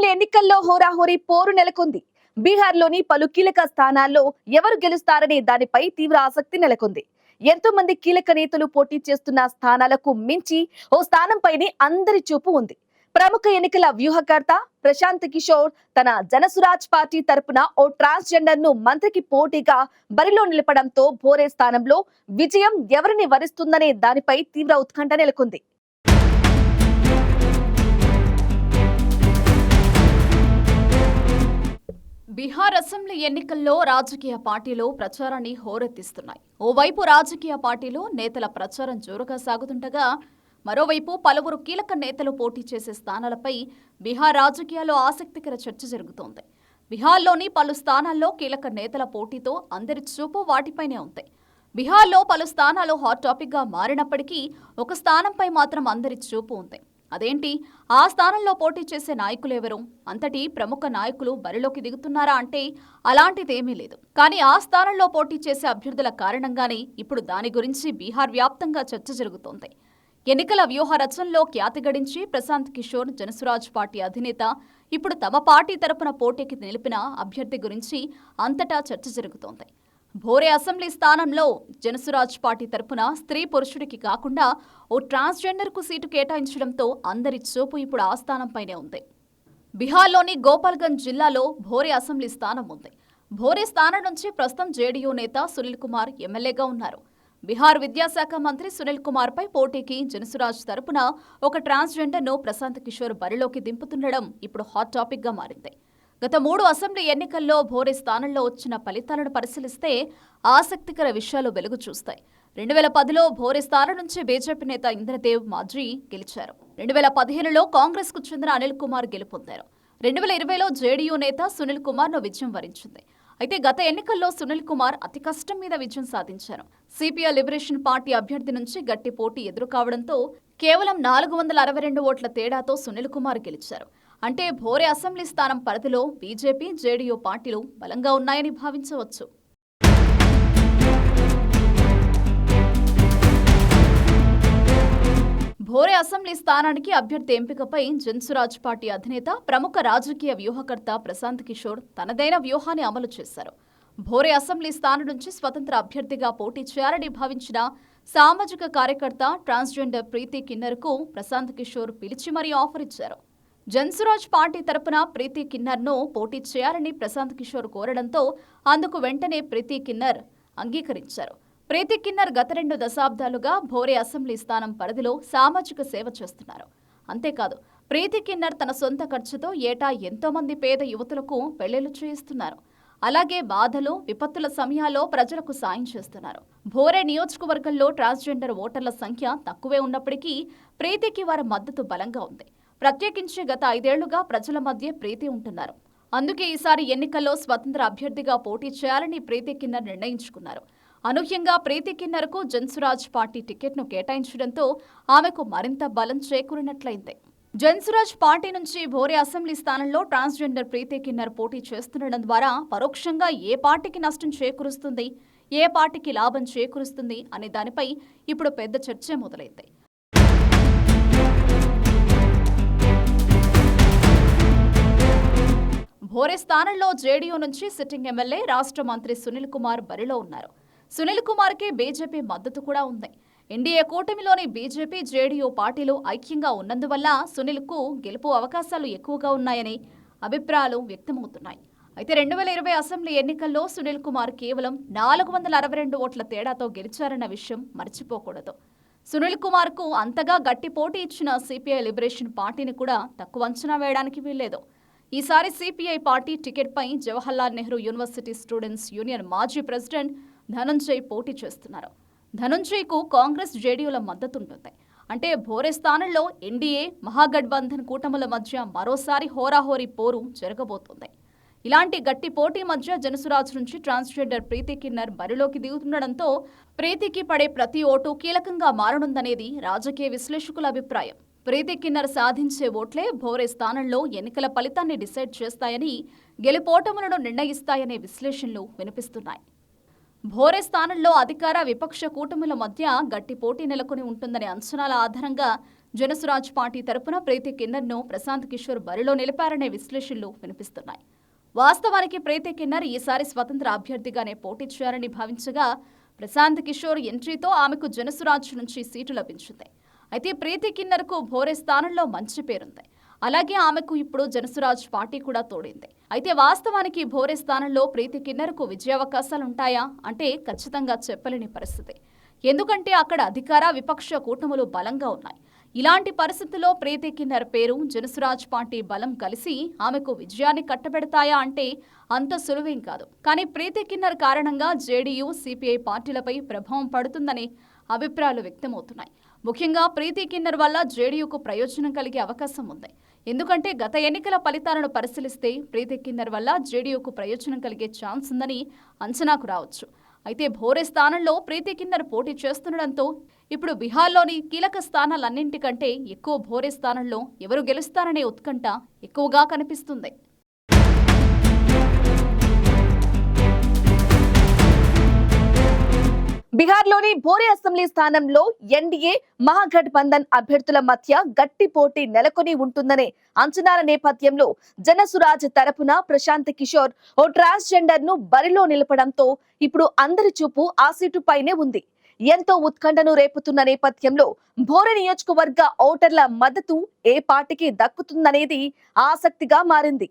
Assembly ఎన్నికల్లో హోరాహోరీ పోరు నెలకొంది. బీహార్లోని పలు కీలక స్థానాల్లో ఎవరు గెలుస్తారనే దానిపై తీవ్ర ఆసక్తి నెలకొంది. ఎంతో మంది కీలక నేతలు పోటీ చేస్తున్న స్థానాలకు మించి ఓ స్థానంపైనే అందరి చూపు ఉంది. ప్రముఖ ఎన్నికల వ్యూహకర్త ప్రశాంత్ కిషోర్ తన జనసురాజ్ పార్టీ తరపున ఓ ట్రాన్స్జెండర్ ను మంత్రికి పోటీగా బరిలో నిలపడంతో భోరే స్థానంలో విజయం ఎవరిని వరిస్తుందనే దానిపై తీవ్ర ఉత్కంఠ నెలకొంది. బీహార్ అసెంబ్లీ ఎన్నికల్లో రాజకీయ పార్టీలు ప్రచారాన్ని హోరెత్తిస్తున్నాయి. ఓవైపు రాజకీయ పార్టీలు నేతల ప్రచారం జోరుగా సాగుతుండగా, మరోవైపు పలువురు కీలక నేతలు పోటీ చేసే స్థానాలపై బీహార్ రాజకీయాల్లో ఆసక్తికర చర్చ జరుగుతోంది. బీహార్లోని పలు స్థానాల్లో కీలక నేతల పోటీతో అందరి చూపు వాటిపైనే ఉంది. బీహార్లో పలు స్థానాలు హాట్ టాపిక్ గా మారినప్పటికీ ఒక స్థానంపై మాత్రం అందరి చూపు ఉంది. అదేంటి, ఆ స్థానంలో పోటీ చేసే నాయకులెవరు? అంతటి ప్రముఖ నాయకులు బరిలోకి దిగుతున్నారా అంటే అలాంటిదేమీ లేదు. కానీ ఆ స్థానంలో పోటీ చేసే అభ్యర్థుల కారణంగానే ఇప్పుడు దాని గురించి బీహార్ వ్యాప్తంగా చర్చ జరుగుతోంది. ఎన్నికల వ్యూహ రచనలో ఖ్యాతి గడించి ప్రశాంత్ కిషోర్ జనసురాజ్ పార్టీ అధినేత ఇప్పుడు తమ పార్టీ తరపున పోటీకి నిలిపిన అభ్యర్థి గురించి అంతటా చర్చ జరుగుతోంది. భోరే అసెంబ్లీ స్థానంలో జనసురాజ్ పార్టీ తరపున స్త్రీ పురుషుడికి కాకుండా ఓ ట్రాన్స్జెండర్ కు సీటు కేటాయించడంతో అందరి చూపు ఇప్పుడు ఆ స్థానంపైనే ఉంది. బీహార్లోని గోపాల్గంజ్ జిల్లాలో భోరే అసెంబ్లీ స్థానం ఉంది. భోరే స్థానం నుంచి ప్రస్తుతం జేడీయూ నేత సునీల్ కుమార్ ఎమ్మెల్యేగా ఉన్నారు. బీహార్ విద్యాశాఖ మంత్రి సునీల్ కుమార్ పై పోటీకి జనసురాజ్ తరపున ఒక ట్రాన్స్జెండర్ ను ప్రశాంత్ కిషోర్ బరిలోకి దింపుతుండడం ఇప్పుడు హాట్ టాపిక్ గా మారింది. గత 3 అసెంబ్లీ ఎన్నికల్లో భోరే స్థానంలో వచ్చిన ఫలితాలను పరిశీలిస్తే ఆసక్తికర విషయాలు వెలుగు చూస్తాయి. 2010లో భోరే స్థానం నుంచి బీజేపీ నేత ఇంద్రదేవ్ మాజ్రీ గెలిచారు. 2015లో కాంగ్రెస్ కు చెందిన అనిల్ కుమార్ గెలుపొందారు. 2020లో జేడీయూ నేత సునీల్ కుమార్ ను విజయం వరించింది. అయితే గత ఎన్నికల్లో సునీల్ కుమార్ అతి కష్టం మీద విజయం సాధించారు. సిపిఐ లిబరేషన్ పార్టీ అభ్యర్థి నుంచి గట్టి పోటీ ఎదురుకావడంతో కేవలం 462 ఓట్ల తేడాతో సునీల్ కుమార్ గెలిచారు. అంటే భోరే అసెంబ్లీ స్థానం పరిధిలో బీజేపీ, జేడీయూ పార్టీలు బలంగా ఉన్నాయని భావించవచ్చు. భోరే అసెంబ్లీ స్థానానికి అభ్యర్థి ఎంపికపై జనసురాజ్ పార్టీ అధినేత ప్రముఖ రాజకీయ వ్యూహకర్త ప్రశాంత్ కిషోర్ తనదైన వ్యూహాన్ని అమలు చేశారు. భోరే అసెంబ్లీ స్థానం నుంచి స్వతంత్ర అభ్యర్థిగా పోటీ చేయాలని భావించిన సామాజిక కార్యకర్త ట్రాన్స్జెండర్ ప్రీతి కిన్నర్ కు ప్రశాంత్ కిషోర్ పిలిచి మరీ ఆఫర్ ఇచ్చారు. జనసురాజ్ పార్టీ తరపున ప్రీతి కిన్నర్ ను పోటీ చేయాలని ప్రశాంత్ కిషోర్ కోరడంతో అందుకు వెంటనే ప్రీతి కిన్నర్ అంగీకరించారు. ప్రీతి కిన్నర్ గత 2 దశాబ్దాలుగా భోరే అసెంబ్లీ స్థానం పరిధిలో సామాజిక సేవ చేస్తున్నారు. అంతేకాదు, ప్రీతి కిన్నర్ తన సొంత ఖర్చుతో ఏటా ఎంతో మంది పేద యువతులకు పెళ్లిళ్లు చేయిస్తున్నారు. అలాగే బాధలు, విపత్తుల సమయాల్లో ప్రజలకు సాయం చేస్తున్నారు. భోరే నియోజకవర్గంలో ట్రాన్స్జెండర్ ఓటర్ల సంఖ్య తక్కువే ఉన్నప్పటికీ ప్రీతికి వారి మద్దతు బలంగా ఉంది. ప్రత్యేకించి గత 5 ఏళ్లుగా ప్రజల మధ్య ప్రీతి ఉంటున్నారు. అందుకే ఈసారి ఎన్నికల్లో స్వతంత్ర అభ్యర్థిగా పోటీ చేయాలని ప్రీతి కిన్నర్ నిర్ణయించుకున్నారు. అనూహ్యంగా ప్రీతి కిన్నర్ కు జనసురాజ్ పార్టీ టికెట్ను కేటాయించడంతో ఆమెకు మరింత బలం చేకూరినట్లయింది. జనసురాజ్ పార్టీ నుంచి భోరే అసెంబ్లీ స్థానంలో ట్రాన్స్జెండర్ ప్రీతి కిన్నర్ పోటీ చేస్తుండడం ద్వారా పరోక్షంగా ఏ పార్టీకి నష్టం చేకూరుస్తుంది, ఏ పార్టీకి లాభం చేకూరుస్తుంది అనే దానిపై ఇప్పుడు పెద్ద చర్చ మొదలైంది. భోరే స్థానంలో జేడీయూ నుంచి సిట్టింగ్ ఎమ్మెల్యే రాష్ట్ర మంత్రి సునీల్ కుమార్ బరిలో ఉన్నారు. సునీల్ కుమార్ కి బీజేపీ మద్దతు కూడా ఉంది. ఎన్డీఏ కూటమిలోని బీజేపీ, జేడీయూ పార్టీలు ఐక్యంగా ఉన్నందువల్ల సునీల్ కు గెలుపు అవకాశాలు ఎక్కువగా ఉన్నాయని అభిప్రాయాలు వ్యక్తమవుతున్నాయి. అయితే 2020 అసెంబ్లీ ఎన్నికల్లో సునీల్ కుమార్ కేవలం 462 ఓట్ల తేడాతో గెలిచారన్న విషయం మర్చిపోకూడదు. సునీల్ కుమార్ కు అంతగా గట్టి పోటీ ఇచ్చిన సిపిఐ లిబరేషన్ పార్టీని కూడా తక్కువ అంచనా వేయడానికి వీల్లేదు. ఈసారి సిపిఐ పార్టీ టికెట్పై Jawaharlal Nehru university students union మాజీ ప్రెసిడెంట్ ధనంజయ్ పోటీ చేస్తున్నారు. ధనంజయ్కు కాంగ్రెస్, జేడీయూల మద్దతుంటుంది. అంటే భోరే స్థానంలో ఎన్డీఏ, మహాగఠబంధన్ కూటముల మధ్య మరోసారి హోరాహోరీ పోరు జరగబోతోంది. ఇలాంటి గట్టి పోటీ మధ్య జనసురాజ్ నుంచి ట్రాన్స్జెండర్ ప్రీతి కిన్నర్ బరిలోకి దిగుతుండడంతో ప్రీతికి పడే ప్రతి ఓటు కీలకంగా మారనుందనేది రాజకీయ విశ్లేషకుల అభిప్రాయం. ప్రీతి కిన్నర్ సాధించే ఓట్లే భోరే స్థానంలో ఎన్నికల ఫలితాన్ని డిసైడ్ చేస్తాయని, గెలుపోటములను నిర్ణయిస్తాయనే విశ్లేషణలు వినిపిస్తున్నాయి. భోరే స్థానంలో అధికార, విపక్ష కూటముల మధ్య గట్టి పోటీ నెలకొని ఉంటుందనే అంచనాల ఆధారంగా జనసురాజ్ పార్టీ తరపున ప్రీతి కిన్నర్ను ప్రశాంత్ కిషోర్ బరిలో నిలిపారనే విశ్లేషణలు వినిపిస్తున్నాయి. వాస్తవానికి ప్రీతి కిన్నర్ ఈసారి స్వతంత్ర అభ్యర్థిగానే పోటీ చేయాలని భావించగా ప్రశాంత్ కిషోర్ ఎంట్రీతో ఆమెకు జనసురాజ్ నుంచి సీటు లభించింది. అయితే ప్రీతి కిన్నర్కు భోరే స్థానంలో మంచి పేరుంది. అలాగే ఆమెకు ఇప్పుడు జనసురాజ్ పార్టీ కూడా తోడింది. అయితే వాస్తవానికి భోరే స్థానంలో ప్రీతి కిన్నర్కు విజయావకాశాలుంటాయా అంటే ఖచ్చితంగా చెప్పలేని పరిస్థితి. ఎందుకంటే అక్కడ అధికార విపక్ష కూటములు బలంగా ఉన్నాయి. ఇలాంటి పరిస్థితుల్లో ప్రీతి కిన్నర్ పేరు, జనసురాజ్ పార్టీ బలం కలిసి ఆమెకు విజయాన్ని కట్టబెడతాయా అంటే అంత సులువేం కాదు. కానీ ప్రీతి కిన్నర్ కారణంగా జేడీయూ, సిపిఐ పార్టీలపై ప్రభావం పడుతుందనే అభిప్రాయాలు వ్యక్తమవుతున్నాయి. ముఖ్యంగా ప్రీతి కిన్నర్ వల్ల జేడీయూకు ప్రయోజనం కలిగే అవకాశం ఉంది. ఎందుకంటే గత ఎన్నికల ఫలితాలను పరిశీలిస్తే ప్రీతి కిన్నర్ వల్ల జేడీయూకు ప్రయోజనం కలిగే ఛాన్స్ ఉందని అంచనాకు రావచ్చు. అయితే భోరే స్థానంలో ప్రీతి కిన్నర్ పోటీ చేస్తుండటంతో ఇప్పుడు బీహార్లోని కీలక స్థానాలన్నింటికంటే ఎక్కువ భోరే స్థానంలో ఎవరు గెలుస్తారనే ఉత్కంఠ ఎక్కువగా కనిపిస్తుంది. బీహార్లోని భోరే అసెంబ్లీ స్థానంలో ఎన్డీఏ మహాగఠబంధన్ అభ్యర్థుల మధ్య గట్టి పోటీ నెలకొని ఉంటుందనే అంచనాల నేపథ్యంలో జనసురాజ్ తరపున ప్రశాంత్ కిషోర్ ఓ ట్రాన్స్జెండర్ ను బరిలో నిలపడంతో ఇప్పుడు అందరి చూపు ఆ సీటుపైనే ఉంది. ఎంతో ఉత్కంఠను రేపుతున్న నేపథ్యంలో భోరే నియోజకవర్గ ఓటర్ల మద్దతు ఏ పార్టీకి దక్కుతుందనేది ఆసక్తిగా మారింది.